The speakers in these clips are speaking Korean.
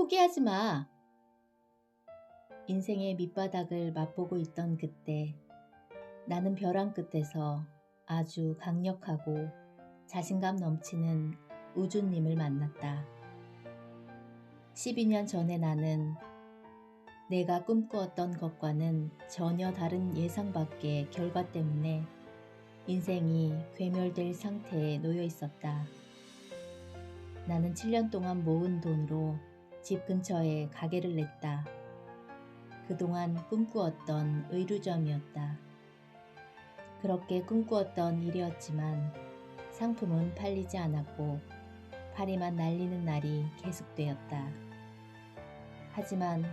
포기하지 마. 인생의 밑바닥을 맛보고 있던 그때 나는 벼랑 끝에서 아주 강력하고 자신감 넘치는 우주님을 만났다. 12년 전에 나는 내가 꿈꾸었던 것과는 전혀 다른 예상 밖의 결과 때문에 인생이 괴멸될 상태에 놓여 있었다. 나는 7년 동안 모은 돈으로 집 근처에 가게를 냈다. 그동안 꿈꾸었던 의류점이었다. 그렇게 꿈꾸었던 일이었지만 상품은 팔리지 않았고 파리만 날리는 날이 계속되었다. 하지만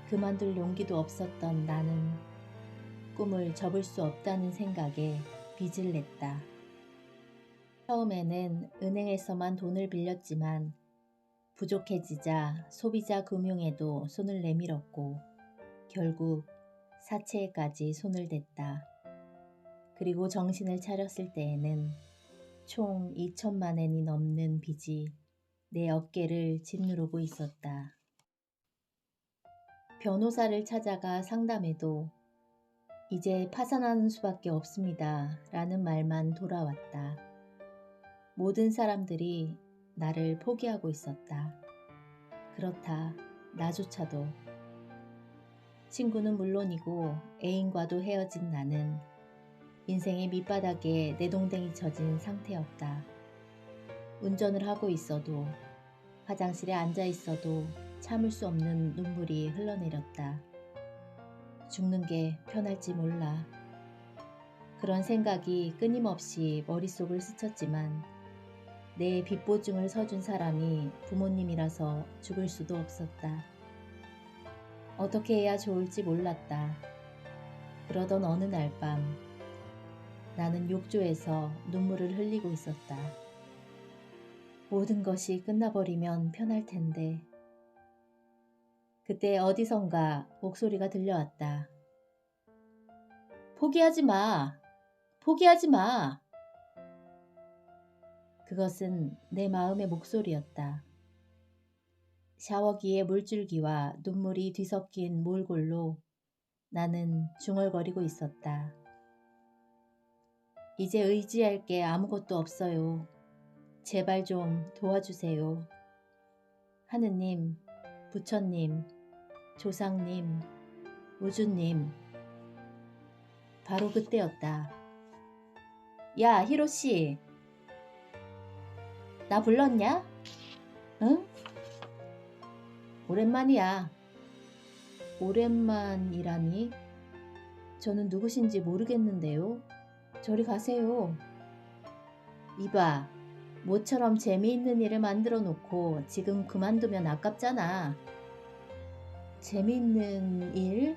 그만둘 용기도 없었던 나는 꿈을 접을 수 없다는 생각에 빚을 냈다. 처음에는 은행에서만 돈을 빌렸지만 부족해지자 소비자 금융에도 손을 내밀었고 결국 사채에까지 손을 댔다. 그리고 정신을 차렸을 때에는 총 2천만 엔이 넘는 빚이 내 어깨를 짓누르고 있었다. 변호사를 찾아가 상담해도 이제 파산하는 수밖에 없습니다. 라는 말만 돌아왔다. 모든 사람들이 나를 포기하고 있었다. 그렇다. 나조차도. 친구는 물론이고 애인과도 헤어진 나는 인생의 밑바닥에 내동댕이 쳐진 상태였다. 운전을 하고 있어도 화장실에 앉아 있어도 참을 수 없는 눈물이 흘러내렸다. 죽는 게 편할지 몰라. 그런 생각이 끊임없이 머릿속을 스쳤지만 내 빚보증을 서준 사람이 부모님이라서 죽을 수도 없었다. 어떻게 해야 좋을지 몰랐다. 그러던 어느 날 밤 나는 욕조에서 눈물을 흘리고 있었다. 모든 것이 끝나버리면 편할 텐데. 그때 어디선가 목소리가 들려왔다. 포기하지 마. 포기하지 마. 그것은 내 마음의 목소리였다. 샤워기에 물줄기와 눈물이 뒤섞인 몰골로 나는 중얼거리고 있었다. 이제 의지할 게 아무것도 없어요. 제발 좀 도와주세요. 하느님, 부처님, 조상님, 우주님. 바로 그때였다. 야, 히로씨. 나 불렀냐? 응? 오랜만이야. 오랜만이라니? 저는 누구신지 모르겠는데요. 저리 가세요. 이봐, 모처럼 재미있는 일을 만들어 놓고 지금 그만두면 아깝잖아. 재미있는 일?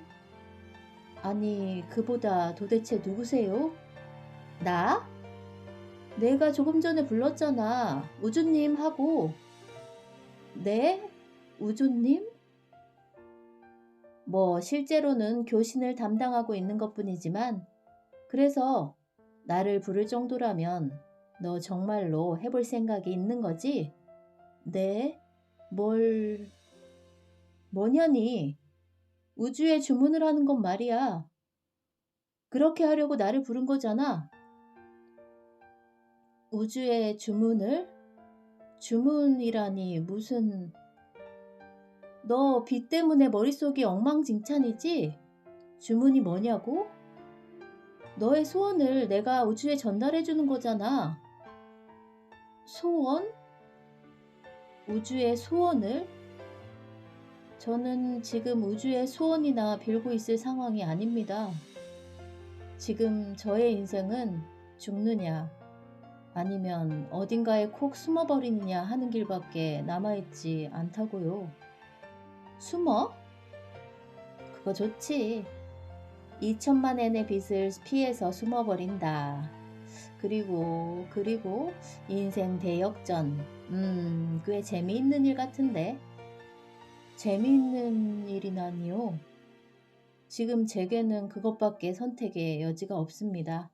아니, 그보다 도대체 누구세요? 나? 내가 조금 전에 불렀잖아. 우주님 하고. 네? 우주님? 뭐 실제로는 교신을 담당하고 있는 것뿐이지만 그래서 나를 부를 정도라면 너 정말로 해볼 생각이 있는 거지? 네? 뭐냐니? 우주에 주문을 하는 건 말이야. 그렇게 하려고 나를 부른 거잖아. 우주에 주문을? 주문이라니 무슨... 너 빚 때문에 머릿속이 엉망진창이지? 주문이 뭐냐고? 너의 소원을 내가 우주에 전달해주는 거잖아. 소원? 우주의 소원을? 저는 지금 우주의 소원이나 빌고 있을 상황이 아닙니다. 지금 저의 인생은 죽느냐 아니면 어딘가에 콕 숨어버리느냐 하는 길밖에 남아있지 않다고요. 숨어? 그거 좋지. 2천만 엔의 빚을 피해서 숨어버린다. 그리고 인생 대역전. 꽤 재미있는 일 같은데. 재미있는 일이라니요. 지금 제게는 그것밖에 선택의 여지가 없습니다.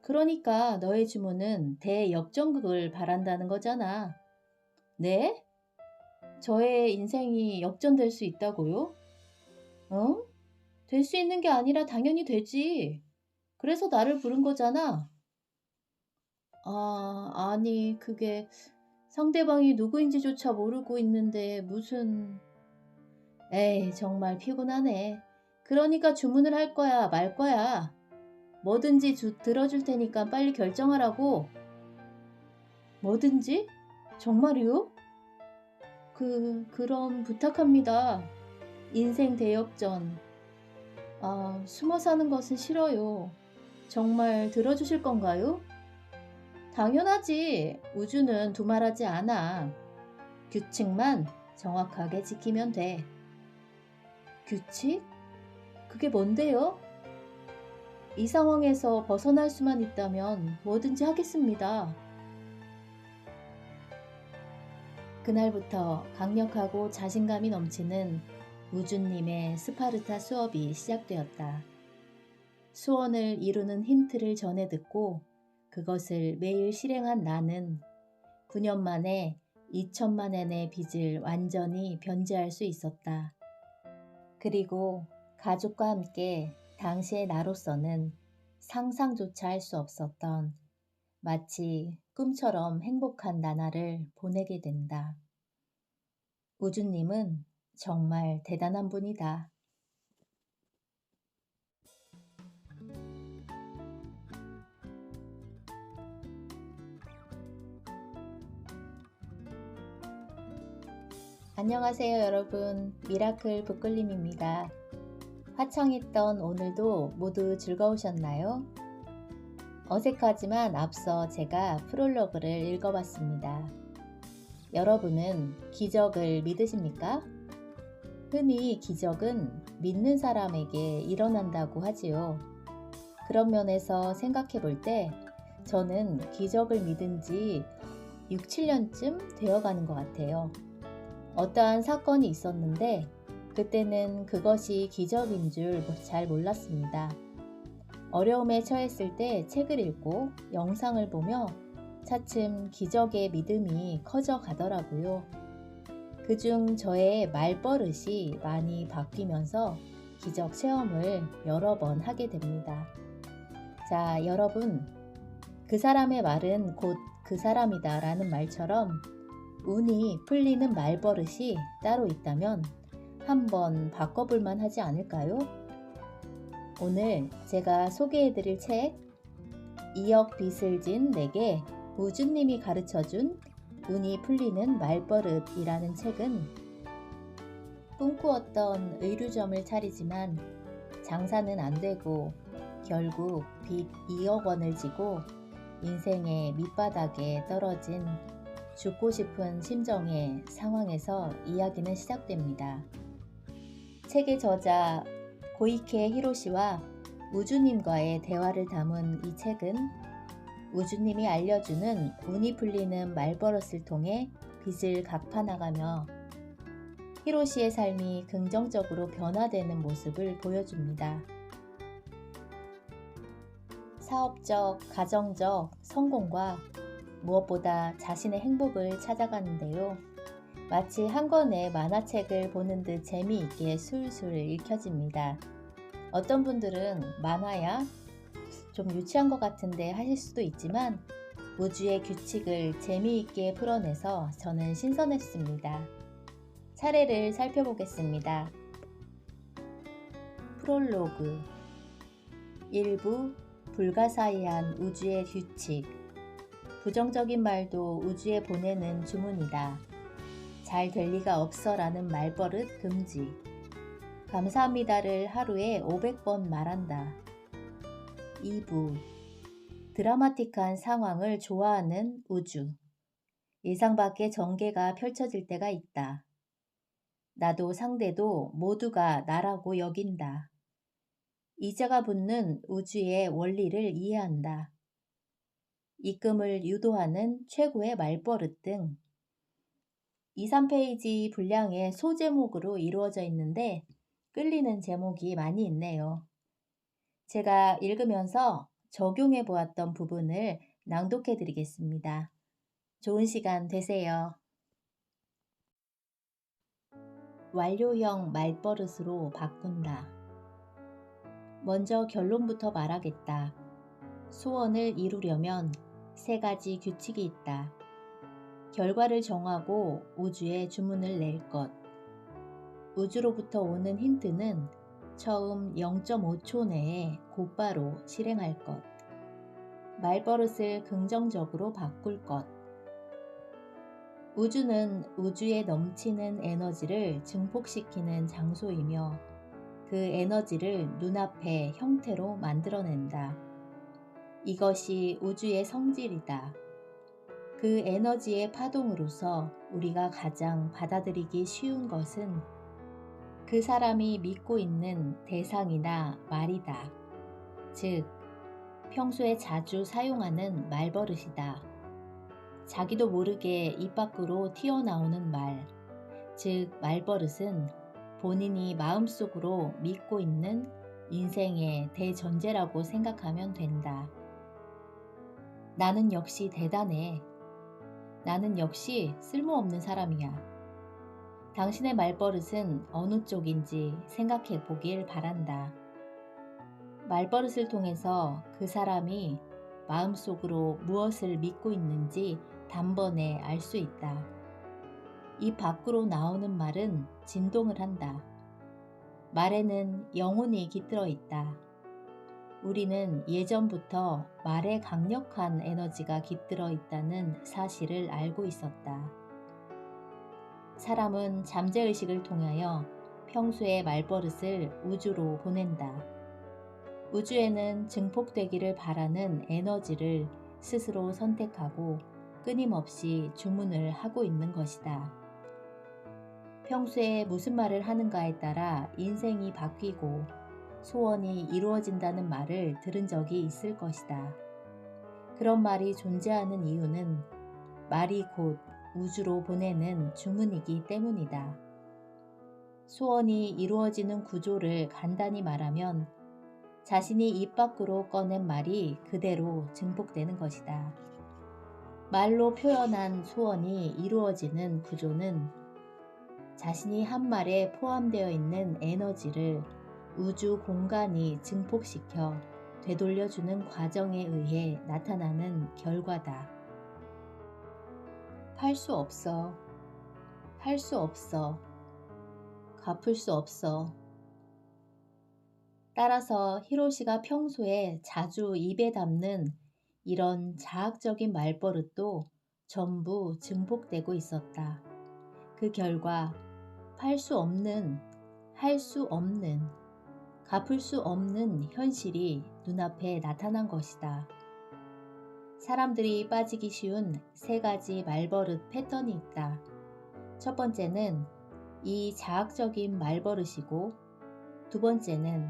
그러니까 너의 주문은 대역전극을 바란다는 거잖아. 네? 저의 인생이 역전될 수 있다고요? 어? 될 수 있는 게 아니라 당연히 되지. 그래서 나를 부른 거잖아. 아니, 그게 상대방이 누구인지조차 모르고 있는데 무슨... 에이, 정말 피곤하네. 그러니까 주문을 할 거야, 말 거야. 뭐든지 들어줄 테니까 빨리 결정하라고. 뭐든지? 정말이요? 그럼 부탁합니다. 인생 대역전. 숨어 사는 것은 싫어요. 정말 들어주실 건가요? 당연하지. 우주는 두말하지 않아. 규칙만 정확하게 지키면 돼. 규칙? 그게 뭔데요? 이 상황에서 벗어날 수만 있다면 뭐든지 하겠습니다. 그날부터 강력하고 자신감이 넘치는 우주님의 스파르타 수업이 시작되었다. 소원을 이루는 힌트를 전해 듣고 그것을 매일 실행한 나는 9년 만에 2천만 엔의 빚을 완전히 변제할 수 있었다. 그리고 가족과 함께 당시의 나로서는 상상조차 할 수 없었던 마치 꿈처럼 행복한 나날을 보내게 된다. 우주님은 정말 대단한 분이다. 안녕하세요 여러분. 미라클 북글림입니다. 화창했던 오늘도 모두 즐거우셨나요? 어색하지만 앞서 제가 프롤로그를 읽어봤습니다. 여러분은 기적을 믿으십니까? 흔히 기적은 믿는 사람에게 일어난다고 하지요. 그런 면에서 생각해 볼 때 저는 기적을 믿은 지 6, 7년쯤 되어가는 것 같아요. 어떠한 사건이 있었는데 그때는 그것이 기적인 줄 잘 몰랐습니다. 어려움에 처했을 때 책을 읽고 영상을 보며 차츰 기적의 믿음이 커져 가더라고요. 그중 저의 말버릇이 많이 바뀌면서 기적 체험을 여러 번 하게 됩니다. 자, 여러분, 그 사람의 말은 곧 그 사람이다 라는 말처럼 운이 풀리는 말버릇이 따로 있다면 한번 바꿔볼만 하지 않을까요? 오늘 제가 소개해드릴 책 2억 빚을 진 내게 우주님이 가르쳐준 운이 풀리는 말버릇이라는 책은 꿈꾸었던 의류점을 차리지만 장사는 안 되고 결국 빚 2억 원을 지고 인생의 밑바닥에 떨어진 죽고 싶은 심정의 상황에서 이야기는 시작됩니다. 책의 저자 고이케 히로시와 우주님과의 대화를 담은 이 책은 우주님이 알려주는 운이 풀리는 말버릇을 통해 빚을 갚아나가며 히로시의 삶이 긍정적으로 변화되는 모습을 보여줍니다. 사업적, 가정적 성공과 무엇보다 자신의 행복을 찾아가는데요. 마치 한 권의 만화책을 보는 듯 재미있게 술술 읽혀집니다. 어떤 분들은 만화야? 좀 유치한 것 같은데 하실 수도 있지만 우주의 규칙을 재미있게 풀어내서 저는 신선했습니다. 차례를 살펴보겠습니다. 프롤로그 1부 불가사의한 우주의 규칙. 부정적인 말도 우주에 보내는 주문이다. 잘 될 리가 없어 라는 말버릇 금지. 감사합니다를 하루에 500번 말한다. 2부 드라마틱한 상황을 좋아하는 우주. 예상 밖의 전개가 펼쳐질 때가 있다. 나도 상대도 모두가 나라고 여긴다. 이자가 붙는 우주의 원리를 이해한다. 입금을 유도하는 최고의 말버릇 등 2, 3페이지 분량의 소제목으로 이루어져 있는데 끌리는 제목이 많이 있네요. 제가 읽으면서 적용해 보았던 부분을 낭독해 드리겠습니다. 좋은 시간 되세요. 완료형 말버릇으로 바꾼다. 먼저 결론부터 말하겠다. 소원을 이루려면 3가지 규칙이 있다. 결과를 정하고 우주에 주문을 낼 것. 우주로부터 오는 힌트는 처음 0.5초 내에 곧바로 실행할 것. 말버릇을 긍정적으로 바꿀 것. 우주는 우주에 넘치는 에너지를 증폭시키는 장소이며 그 에너지를 눈앞의 형태로 만들어낸다. 이것이 우주의 성질이다. 그 에너지의 파동으로서 우리가 가장 받아들이기 쉬운 것은 그 사람이 믿고 있는 대상이나 말이다. 즉, 평소에 자주 사용하는 말버릇이다. 자기도 모르게 입 밖으로 튀어나오는 말, 즉 말버릇은 본인이 마음속으로 믿고 있는 인생의 대전제라고 생각하면 된다. 나는 역시 대단해. 나는 역시 쓸모없는 사람이야. 당신의 말버릇은 어느 쪽인지 생각해 보길 바란다. 말버릇을 통해서 그 사람이 마음속으로 무엇을 믿고 있는지 단번에 알 수 있다. 입 밖으로 나오는 말은 진동을 한다. 말에는 영혼이 깃들어 있다. 우리는 예전부터 말에 강력한 에너지가 깃들어 있다는 사실을 알고 있었다. 사람은 잠재의식을 통하여 평소의 말버릇을 우주로 보낸다. 우주에는 증폭되기를 바라는 에너지를 스스로 선택하고 끊임없이 주문을 하고 있는 것이다. 평소에 무슨 말을 하는가에 따라 인생이 바뀌고 소원이 이루어진다는 말을 들은 적이 있을 것이다. 그런 말이 존재하는 이유는 말이 곧 우주로 보내는 주문이기 때문이다. 소원이 이루어지는 구조를 간단히 말하면 자신이 입 밖으로 꺼낸 말이 그대로 증폭되는 것이다. 말로 표현한 소원이 이루어지는 구조는 자신이 한 말에 포함되어 있는 에너지를 우주 공간이 증폭시켜 되돌려주는 과정에 의해 나타나는 결과다. 팔 수 없어. 할 수 없어. 갚을 수 없어. 따라서 히로시가 평소에 자주 입에 담는 이런 자학적인 말버릇도 전부 증폭되고 있었다. 그 결과 팔 수 없는, 할 수 없는, 갚을 수 없는 현실이 눈앞에 나타난 것이다. 사람들이 빠지기 쉬운 3가지 말버릇 패턴이 있다. 첫 번째는 이 자학적인 말버릇이고, 두 번째는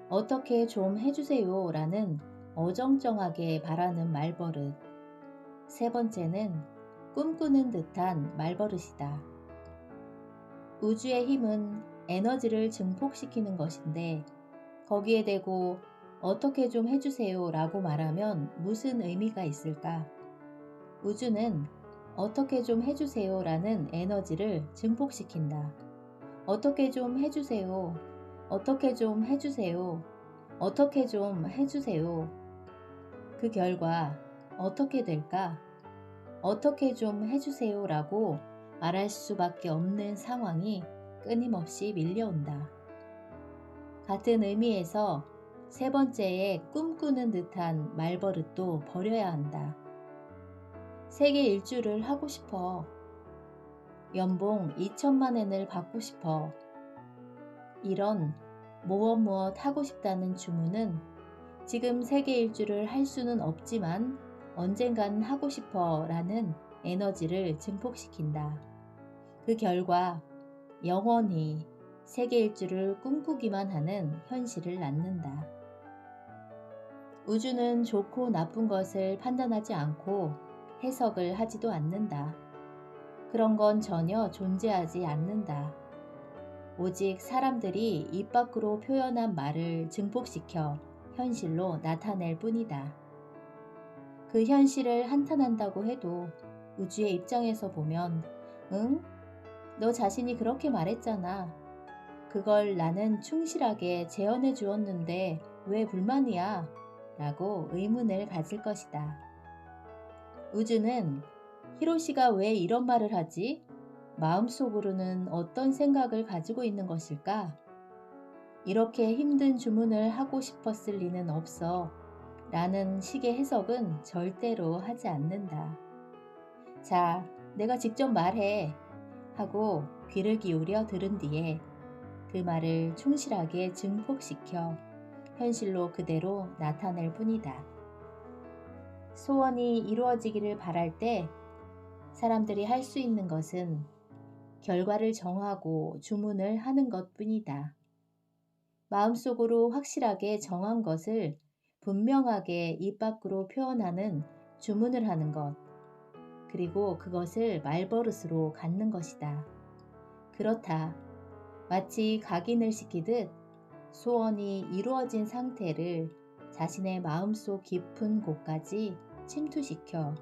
어떻게 좀 해주세요 라는 어정쩡하게 바라는 말버릇, 세 번째는 꿈꾸는 듯한 말버릇이다. 우주의 힘은 에너지를 증폭시키는 것인데 거기에 대고 어떻게 좀 해주세요 라고 말하면 무슨 의미가 있을까? 우주는 어떻게 좀 해주세요 라는 에너지를 증폭시킨다. 어떻게 좀 해주세요. 어떻게 좀 해주세요. 어떻게 좀 해주세요. 그 결과 어떻게 될까? 어떻게 좀 해주세요 라고 말할 수밖에 없는 상황이 끊임없이 밀려온다. 같은 의미에서 세 번째의 꿈꾸는 듯한 말버릇도 버려야 한다. 세계 일주를 하고 싶어. 연봉 2천만 엔을 받고 싶어. 이런 무엇 하고 싶다는 주문은 지금 세계 일주를 할 수는 없지만 언젠간 하고 싶어 라는 에너지를 증폭시킨다. 그 결과 영원히 세계 일주를 꿈꾸기만 하는 현실을 낳는다. 우주는 좋고 나쁜 것을 판단하지 않고 해석을 하지도 않는다. 그런 건 전혀 존재하지 않는다. 오직 사람들이 입 밖으로 표현한 말을 증폭시켜 현실로 나타낼 뿐이다. 그 현실을 한탄한다고 해도 우주의 입장에서 보면 응? 너 자신이 그렇게 말했잖아. 그걸 나는 충실하게 재현해 주었는데 왜 불만이야? 라고 의문을 가질 것이다. 우주는 히로시가 왜 이런 말을 하지? 마음속으로는 어떤 생각을 가지고 있는 것일까? 이렇게 힘든 주문을 하고 싶었을 리는 없어. 라는 식의 해석은 절대로 하지 않는다. 자, 내가 직접 말해. 하고 귀를 기울여 들은 뒤에 그 말을 충실하게 증폭시켜 현실로 그대로 나타낼 뿐이다. 소원이 이루어지기를 바랄 때 사람들이 할 수 있는 것은 결과를 정하고 주문을 하는 것 뿐이다. 마음속으로 확실하게 정한 것을 분명하게 입 밖으로 표현하는 주문을 하는 것, 그리고 그것을 말버릇으로 갖는 것이다. 그렇다. 마치 각인을 시키듯 소원이 이루어진 상태를 자신의 마음속 깊은 곳까지 침투시켜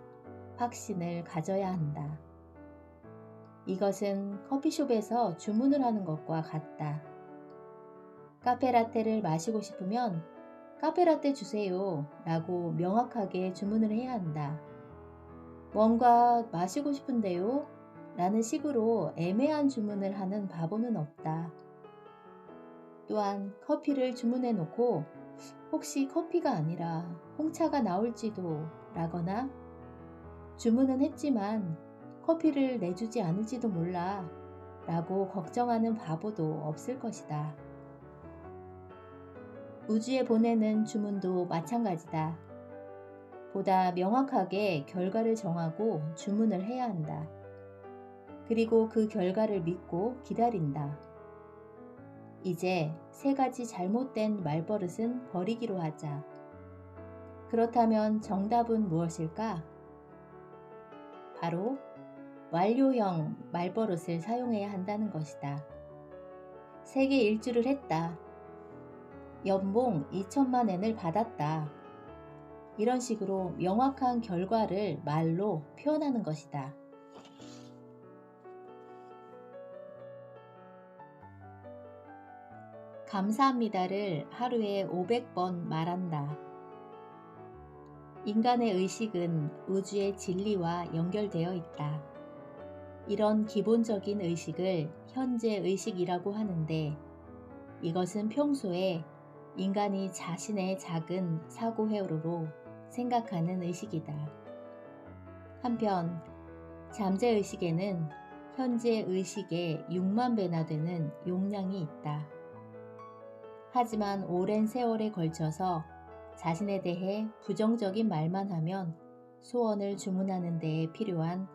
확신을 가져야 한다. 이것은 커피숍에서 주문을 하는 것과 같다. 카페라떼를 마시고 싶으면 카페라떼 주세요 라고 명확하게 주문을 해야 한다. 뭔가 마시고 싶은데요? 라는 식으로 애매한 주문을 하는 바보는 없다. 또한 커피를 주문해 놓고 혹시 커피가 아니라 홍차가 나올지도 라거나 주문은 했지만 커피를 내주지 않을지도 몰라 라고 걱정하는 바보도 없을 것이다. 우주에 보내는 주문도 마찬가지다. 보다 명확하게 결과를 정하고 주문을 해야 한다. 그리고 그 결과를 믿고 기다린다. 이제 세 가지 잘못된 말버릇은 버리기로 하자. 그렇다면 정답은 무엇일까? 바로 완료형 말버릇을 사용해야 한다는 것이다. 세계 일주를 했다. 연봉 2천만 엔을 받았다. 이런 식으로 명확한 결과를 말로 표현하는 것이다. 감사합니다를 하루에 500번 말한다. 인간의 의식은 우주의 진리와 연결되어 있다. 이런 기본적인 의식을 현재 의식이라고 하는데 이것은 평소에 인간이 자신의 작은 사고 회로로 생각하는 의식이다. 한편 잠재 의식에는 현재 의식의 6만 배나 되는 용량이 있다. 하지만 오랜 세월에 걸쳐서 자신에 대해 부정적인 말만 하면 소원을 주문하는 데에 필요한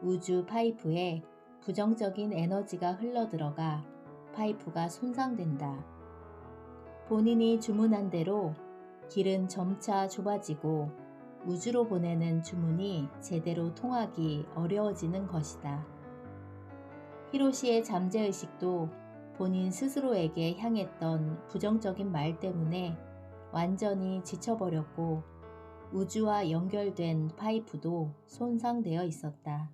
우주 파이프에 부정적인 에너지가 흘러들어가 파이프가 손상된다. 본인이 주문한 대로 길은 점차 좁아지고 우주로 보내는 주문이 제대로 통하기 어려워지는 것이다. 히로시의 잠재의식도 본인 스스로에게 향했던 부정적인 말 때문에 완전히 지쳐버렸고 우주와 연결된 파이프도 손상되어 있었다.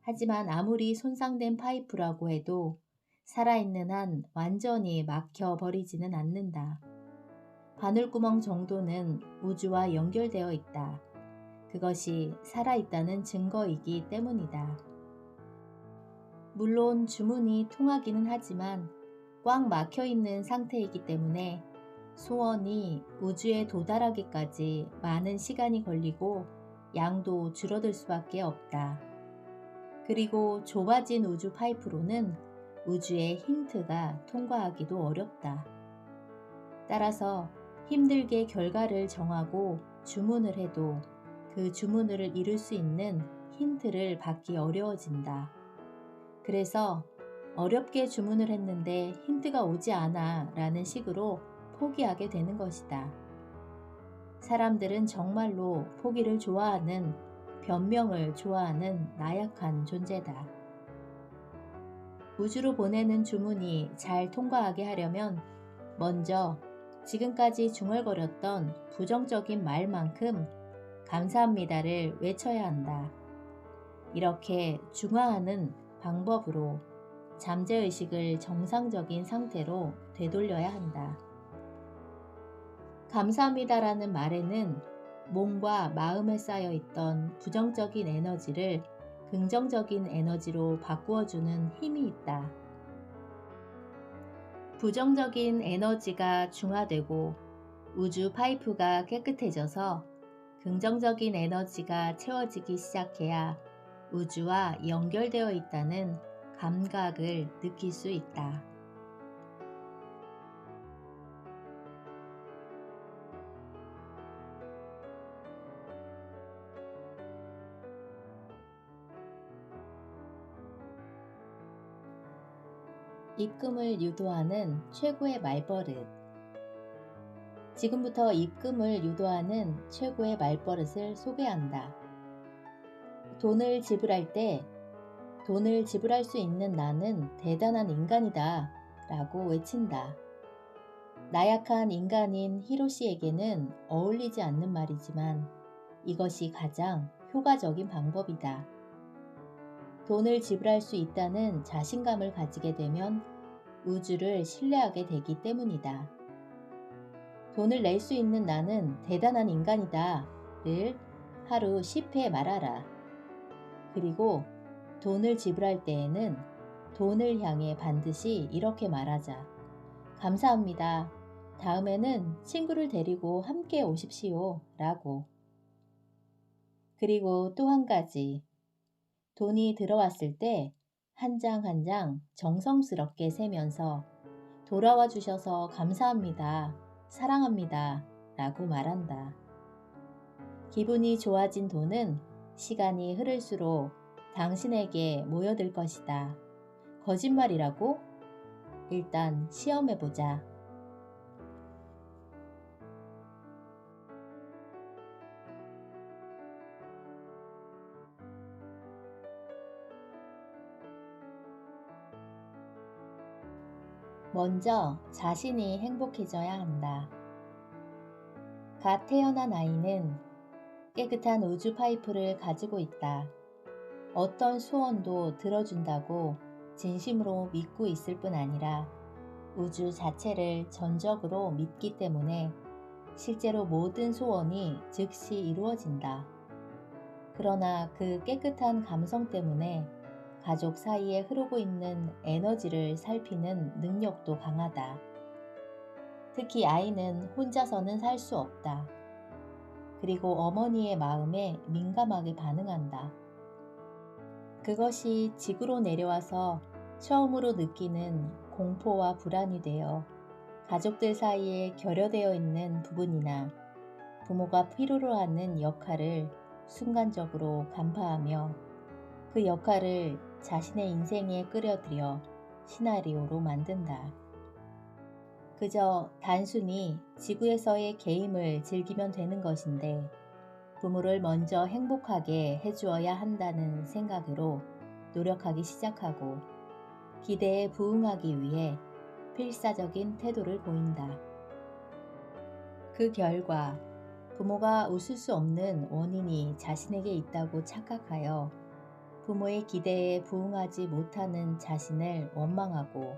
하지만 아무리 손상된 파이프라고 해도 살아있는 한 완전히 막혀버리지는 않는다. 바늘구멍 정도는 우주와 연결되어 있다. 그것이 살아있다는 증거이기 때문이다. 물론 주문이 통하기는 하지만 꽉 막혀있는 상태이기 때문에 소원이 우주에 도달하기까지 많은 시간이 걸리고 양도 줄어들 수밖에 없다. 그리고 좁아진 우주 파이프로는 우주의 힌트가 통과하기도 어렵다. 따라서 힘들게 결과를 정하고 주문을 해도 그 주문을 이룰 수 있는 힌트를 받기 어려워진다. 그래서 어렵게 주문을 했는데 힌트가 오지 않아 라는 식으로 포기하게 되는 것이다. 사람들은 정말로 포기를 좋아하는, 변명을 좋아하는 나약한 존재다. 우주로 보내는 주문이 잘 통과하게 하려면 먼저 지금까지 중얼거렸던 부정적인 말만큼 감사합니다를 외쳐야 한다. 이렇게 중화하는 방법으로 잠재의식을 정상적인 상태로 되돌려야 한다. 감사합니다라는 말에는 몸과 마음에 쌓여 있던 부정적인 에너지를 긍정적인 에너지로 바꾸어주는 힘이 있다. 부정적인 에너지가 중화되고 우주 파이프가 깨끗해져서 긍정적인 에너지가 채워지기 시작해야 우주와 연결되어 있다는 감각을 느낄 수 있다. 입금을 유도하는 최고의 말버릇. 지금부터 입금을 유도하는 최고의 말버릇을 소개한다. 돈을 지불할 때 돈을 지불할 수 있는 나는 대단한 인간이다 라고 외친다. 나약한 인간인 히로시에게는 어울리지 않는 말이지만 이것이 가장 효과적인 방법이다. 돈을 지불할 수 있다는 자신감을 가지게 되면 우주를 신뢰하게 되기 때문이다. 돈을 낼 수 있는 나는 대단한 인간이다를 하루 10회 말하라. 그리고 돈을 지불할 때에는 돈을 향해 반드시 이렇게 말하자. 감사합니다. 다음에는 친구를 데리고 함께 오십시오. 라고. 그리고 또 한 가지. 돈이 들어왔을 때 한 장 한 장 정성스럽게 세면서 돌아와 주셔서 감사합니다. 사랑합니다. 라고 말한다. 기분이 좋아진 돈은 시간이 흐를수록 당신에게 모여들 것이다. 거짓말이라고? 일단 시험해보자. 먼저 자신이 행복해져야 한다. 갓 태어난 아이는 깨끗한 우주 파이프를 가지고 있다. 어떤 소원도 들어준다고 진심으로 믿고 있을 뿐 아니라 우주 자체를 전적으로 믿기 때문에 실제로 모든 소원이 즉시 이루어진다. 그러나 그 깨끗한 감성 때문에 가족 사이에 흐르고 있는 에너지를 살피는 능력도 강하다. 특히 아이는 혼자서는 살 수 없다. 그리고 어머니의 마음에 민감하게 반응한다. 그것이 지구로 내려와서 처음으로 느끼는 공포와 불안이 되어 가족들 사이에 결여되어 있는 부분이나 부모가 필요로 하는 역할을 순간적으로 간파하며 그 역할을 자신의 인생에 끌어들여 시나리오로 만든다. 그저 단순히 지구에서의 게임을 즐기면 되는 것인데 부모를 먼저 행복하게 해주어야 한다는 생각으로 노력하기 시작하고 기대에 부응하기 위해 필사적인 태도를 보인다. 그 결과 부모가 웃을 수 없는 원인이 자신에게 있다고 착각하여 부모의 기대에 부응하지 못하는 자신을 원망하고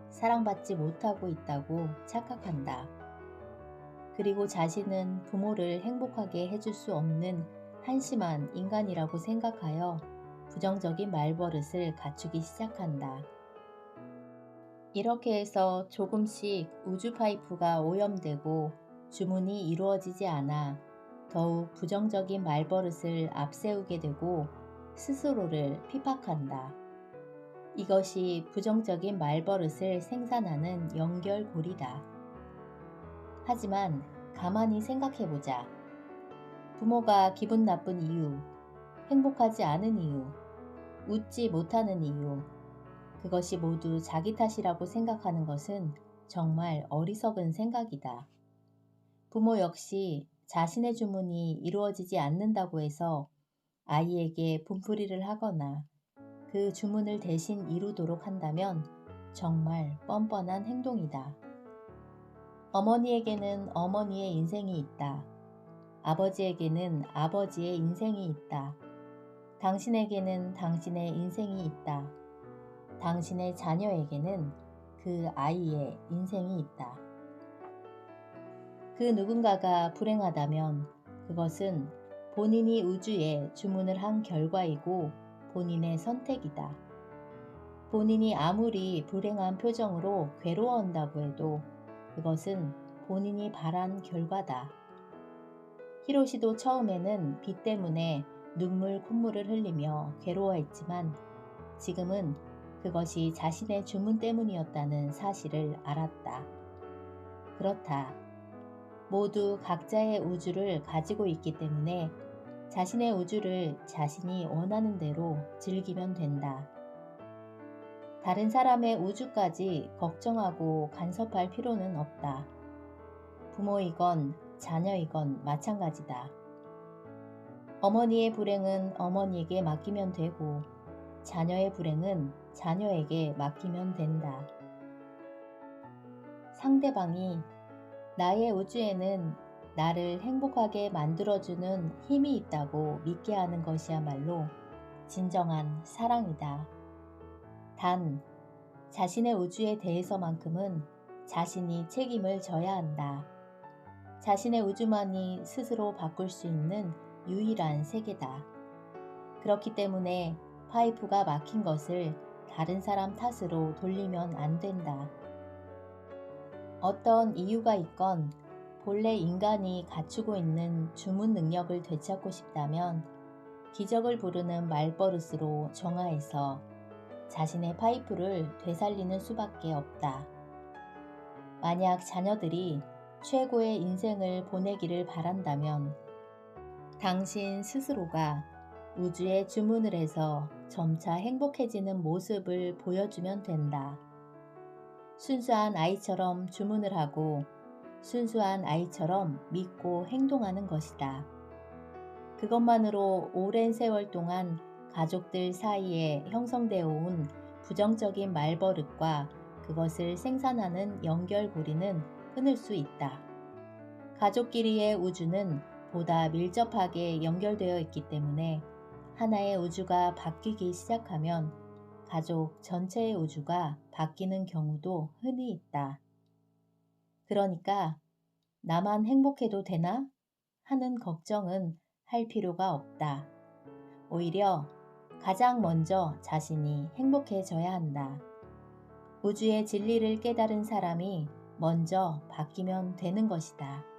사랑받지 못하고 있다고 착각한다. 그리고 자신은 부모를 행복하게 해줄 수 없는 한심한 인간이라고 생각하여 부정적인 말버릇을 갖추기 시작한다. 이렇게 해서 조금씩 우주 파이프가 오염되고 주문이 이루어지지 않아 더욱 부정적인 말버릇을 앞세우게 되고 스스로를 핍박한다. 이것이 부정적인 말버릇을 생산하는 연결고리다. 하지만 가만히 생각해보자. 부모가 기분 나쁜 이유, 행복하지 않은 이유, 웃지 못하는 이유, 그것이 모두 자기 탓이라고 생각하는 것은 정말 어리석은 생각이다. 부모 역시 자신의 주문이 이루어지지 않는다고 해서 아이에게 분풀이를 하거나 그 주문을 대신 이루도록 한다면 정말 뻔뻔한 행동이다. 어머니에게는 어머니의 인생이 있다. 아버지에게는 아버지의 인생이 있다. 당신에게는 당신의 인생이 있다. 당신의 자녀에게는 그 아이의 인생이 있다. 그 누군가가 불행하다면 그것은 본인이 우주에 주문을 한 결과이고 본인의 선택이다. 본인이 아무리 불행한 표정으로 괴로워한다고 해도 그것은 본인이 바란 결과다. 히로시도 처음에는 빚 때문에 눈물 콧물을 흘리며 괴로워했지만 지금은 그것이 자신의 주문 때문이었다는 사실을 알았다. 그렇다. 모두 각자의 우주를 가지고 있기 때문에 자신의 우주를 자신이 원하는 대로 즐기면 된다. 다른 사람의 우주까지 걱정하고 간섭할 필요는 없다. 부모이건 자녀이건 마찬가지다. 어머니의 불행은 어머니에게 맡기면 되고 자녀의 불행은 자녀에게 맡기면 된다. 상대방이 나의 우주에는 나를 행복하게 만들어주는 힘이 있다고 믿게 하는 것이야말로 진정한 사랑이다. 단, 자신의 우주에 대해서만큼은 자신이 책임을 져야 한다. 자신의 우주만이 스스로 바꿀 수 있는 유일한 세계다. 그렇기 때문에 파이프가 막힌 것을 다른 사람 탓으로 돌리면 안 된다. 어떤 이유가 있건 본래 인간이 갖추고 있는 주문 능력을 되찾고 싶다면 기적을 부르는 말버릇으로 정화해서 자신의 파이프를 되살리는 수밖에 없다. 만약 자녀들이 최고의 인생을 보내기를 바란다면 당신 스스로가 우주에 주문을 해서 점차 행복해지는 모습을 보여주면 된다. 순수한 아이처럼 주문을 하고 순수한 아이처럼 믿고 행동하는 것이다. 그것만으로 오랜 세월 동안 가족들 사이에 형성되어 온 부정적인 말버릇과 그것을 생산하는 연결고리는 끊을 수 있다. 가족끼리의 우주는 보다 밀접하게 연결되어 있기 때문에 하나의 우주가 바뀌기 시작하면 가족 전체의 우주가 바뀌는 경우도 흔히 있다. 그러니까 나만 행복해도 되나? 하는 걱정은 할 필요가 없다. 오히려 가장 먼저 자신이 행복해져야 한다. 우주의 진리를 깨달은 사람이 먼저 바뀌면 되는 것이다.